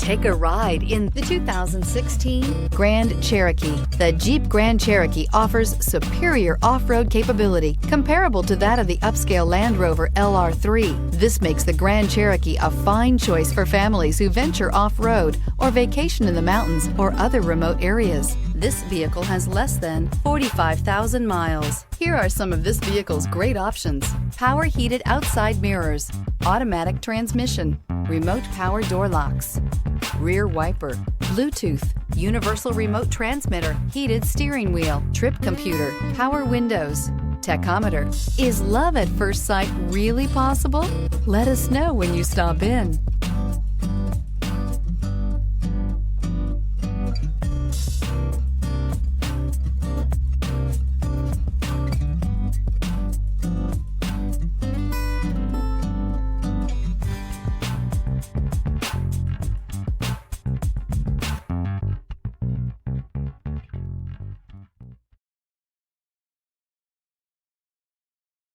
Take a ride in the 2016 Grand Cherokee. The Jeep Grand Cherokee offers superior off-road capability comparable to that of the upscale Land Rover LR3. This makes the Grand Cherokee a fine choice for families who venture off-road or vacation in the mountains or other remote areas. This vehicle has less than 45,000 miles. Here are some of this vehicle's great options: power heated outside mirrors, automatic transmission, remote power door locks, rear wiper, Bluetooth, universal remote transmitter, heated steering wheel, trip computer, power windows, tachometer. Is love at first sight really possible? Let us know when you stop in.